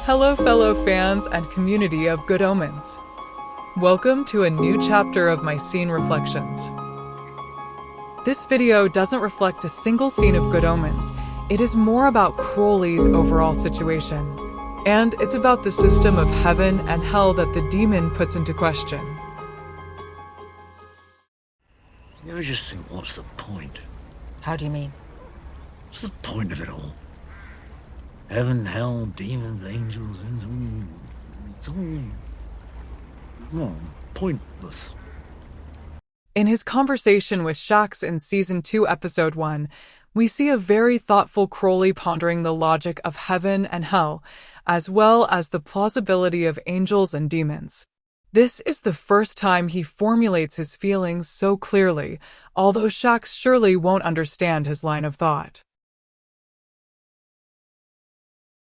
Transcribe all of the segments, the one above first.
Hello fellow fans and community of Good Omens. Welcome to a new chapter of my scene reflections. This video doesn't reflect a single scene of Good Omens. It is more about Crowley's overall situation. And it's about the system of heaven and hell that the demon puts into question. You ever just think, what's the point? How do you mean? What's the point of it all? Heaven, hell, demons, angels, it's all pointless. In his conversation with Shax in Season 2, Episode 1, we see a very thoughtful Crowley pondering the logic of heaven and hell, as well as the plausibility of angels and demons. This is the first time he formulates his feelings so clearly, although Shax surely won't understand his line of thought.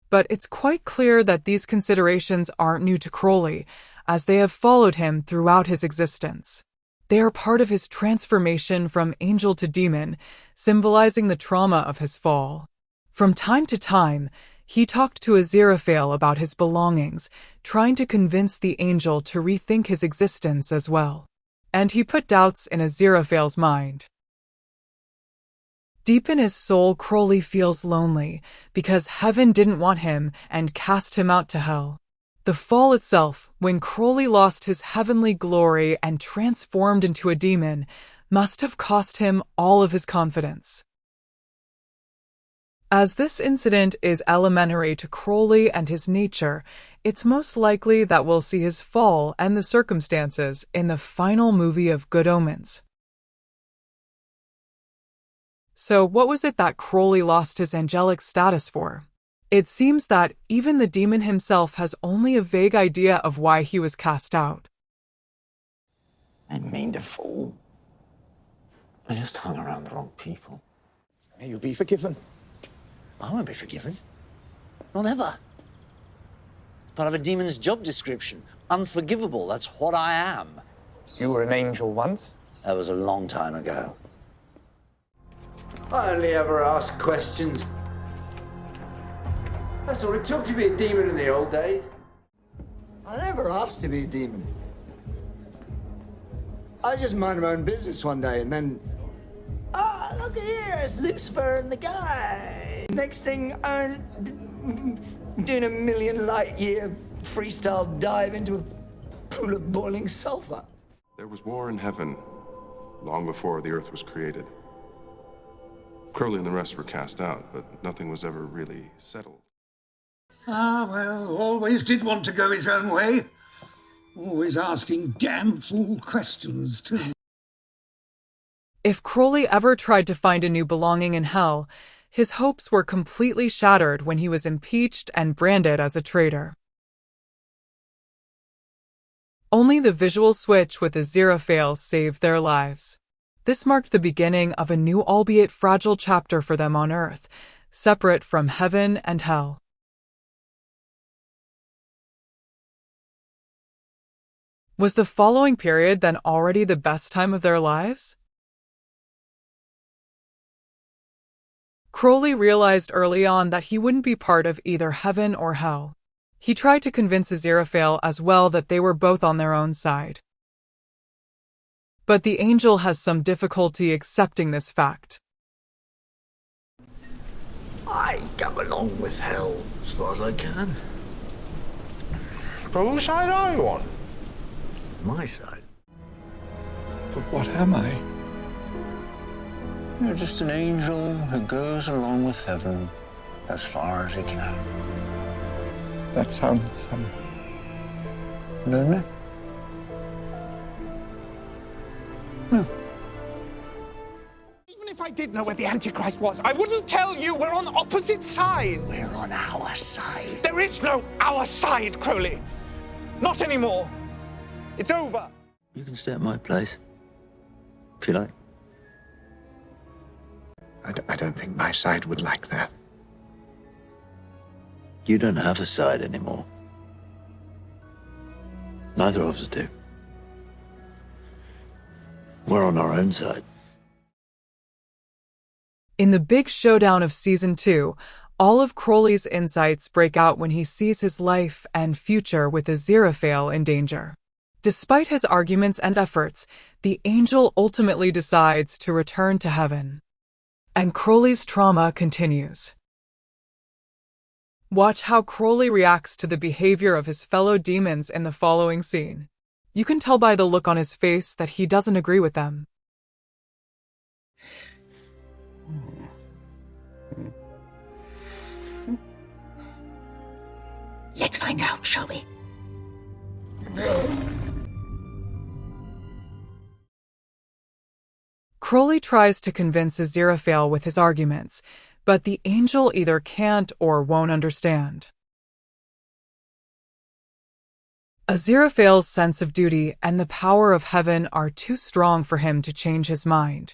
But it's quite clear that these considerations aren't new to Crowley, as they have followed him throughout his existence. They are part of his transformation from angel to demon, symbolizing the trauma of his fall. From time to time, he talked to Aziraphale about his belongings, trying to convince the angel to rethink his existence as well. And he put doubts in Aziraphale's mind. Deep in his soul, Crowley feels lonely because heaven didn't want him and cast him out to hell. The fall itself, when Crowley lost his heavenly glory and transformed into a demon, must have cost him all of his confidence. As this incident is elementary to Crowley and his nature, it's most likely that we'll see his fall and the circumstances in the final movie of Good Omens. So what was it that Crowley lost his angelic status for? It seems that even the demon himself has only a vague idea of why he was cast out. I didn't mean to fall. I just hung around the wrong people. May you be forgiven. I won't be forgiven. Not ever. Part of a demon's job description. Unforgivable, that's what I am. You were an angel once? That was a long time ago. I only ever ask questions. That's all it took to be a demon in the old days. I never asked to be a demon. I just minded my own business one day and then... look at here, it's Lucifer and the guy. Next thing, I was doing a million light year freestyle dive into a pool of boiling sulfur. There was war in heaven long before the earth was created. Crowley and the rest were cast out, but nothing was ever really settled. Well, always did want to go his own way. Always asking damn fool questions, too. If Crowley ever tried to find a new belonging in hell, his hopes were completely shattered when he was impeached and branded as a traitor. Only the visual switch with Aziraphale saved their lives. This marked the beginning of a new, albeit fragile, chapter for them on Earth, separate from heaven and hell. Was the following period then already the best time of their lives? Crowley realized early on that he wouldn't be part of either heaven or hell. He tried to convince Aziraphale as well that they were both on their own side. But the angel has some difficulty accepting this fact. I go along with hell as far as I can. But whose side are you on? My side. But what am I? You're just an angel who goes along with heaven as far as he can. That sounds, Doesn't it? Even if I did know where the Antichrist was, I wouldn't tell you. We're on opposite sides. We're on our side. There is no our side, Crowley. Not anymore. It's over. You can stay at my place, if you like. I don't think my side would like that. You don't have a side anymore. Neither of us do. We're on our own side. In the big showdown of Season 2, All of Crowley's insights break out when he sees his life and future with Aziraphale in danger. Despite his arguments and efforts, the angel ultimately decides to return to heaven. And Crowley's trauma continues. Watch how Crowley reacts to the behavior of his fellow demons in the following scene. You can tell by the look on his face that he doesn't agree with them. Let's find out, shall we? Crowley tries to convince Aziraphale with his arguments, but the angel either can't or won't understand. Aziraphale's sense of duty and the power of heaven are too strong for him to change his mind.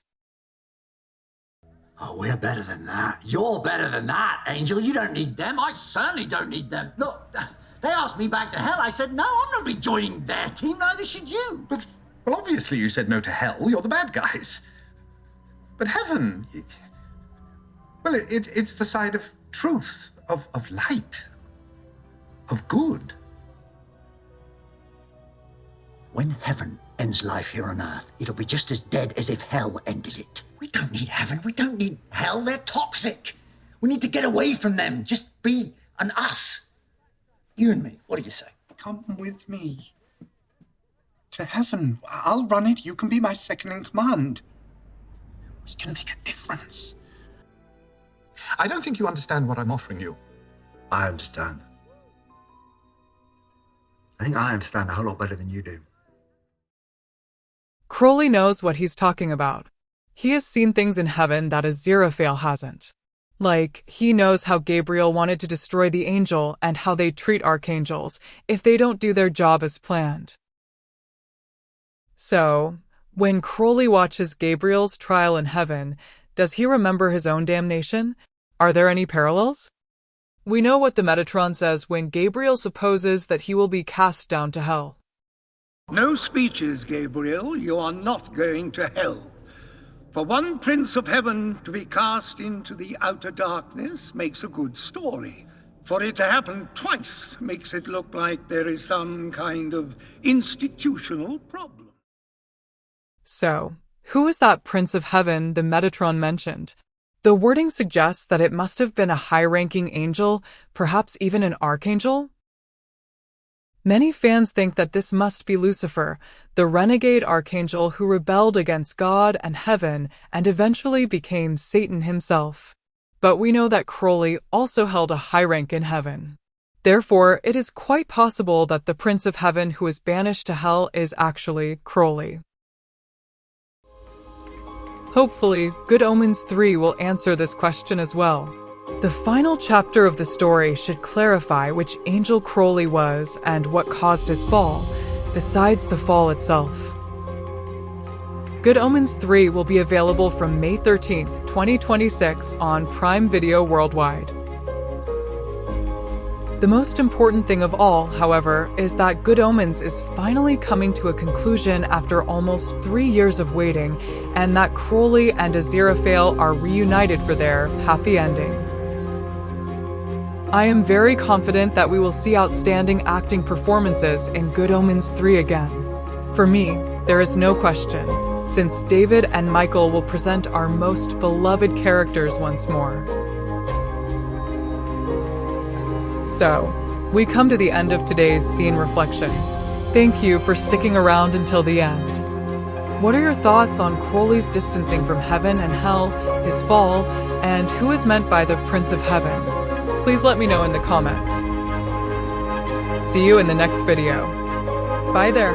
Oh, we're better than that. You're better than that, Angel. You don't need them. I certainly don't need them. Look, they asked me back to hell. I said, no, I'm not rejoining their team. Neither should you. But, well, obviously you said no to hell. You're the bad guys. But heaven, well, it's the side of truth, of light, of good. When heaven ends life here on Earth, it'll be just as dead as if hell ended it. We don't need heaven. We don't need hell. They're toxic. We need to get away from them. Just be an us. You and me. What do you say? Come with me to heaven. I'll run it. You can be my second in command. We can make a difference. I don't think you understand what I'm offering you. I understand. I think I understand a whole lot better than you do. Crowley knows what he's talking about. He has seen things in heaven that Aziraphale hasn't. Like, he knows how Gabriel wanted to destroy the angel and how they treat archangels if they don't do their job as planned. So, when Crowley watches Gabriel's trial in heaven, does he remember his own damnation? Are there any parallels? We know what the Metatron says when Gabriel supposes that he will be cast down to hell. No speeches, Gabriel. You are not going to hell. For one prince of heaven to be cast into the outer darkness makes a good story. For it to happen twice makes it look like there is some kind of institutional problem. So, who is that prince of heaven the Metatron mentioned? The wording suggests that it must have been a high-ranking angel, perhaps even an archangel. Many fans think that this must be Lucifer, the renegade archangel who rebelled against God and heaven and eventually became Satan himself. But we know that Crowley also held a high rank in heaven. Therefore, it is quite possible that the Prince of Heaven who is banished to hell is actually Crowley. Hopefully, Good Omens 3 will answer this question as well. The final chapter of the story should clarify which angel Crowley was and what caused his fall, besides the fall itself. Good Omens 3 will be available from May 13th, 2026 on Prime Video worldwide. The most important thing of all, however, is that Good Omens is finally coming to a conclusion after almost 3 years of waiting, and that Crowley and Aziraphale are reunited for their happy ending. I am very confident that we will see outstanding acting performances in Good Omens 3 again. For me, there is no question, since David and Michael will present our most beloved characters once more. So, we come to the end of today's scene reflection. Thank you for sticking around until the end. What are your thoughts on Crowley's distancing from heaven and hell, his fall, and who is meant by the Prince of Heaven? Please let me know in the comments. See you in the next video. Bye there.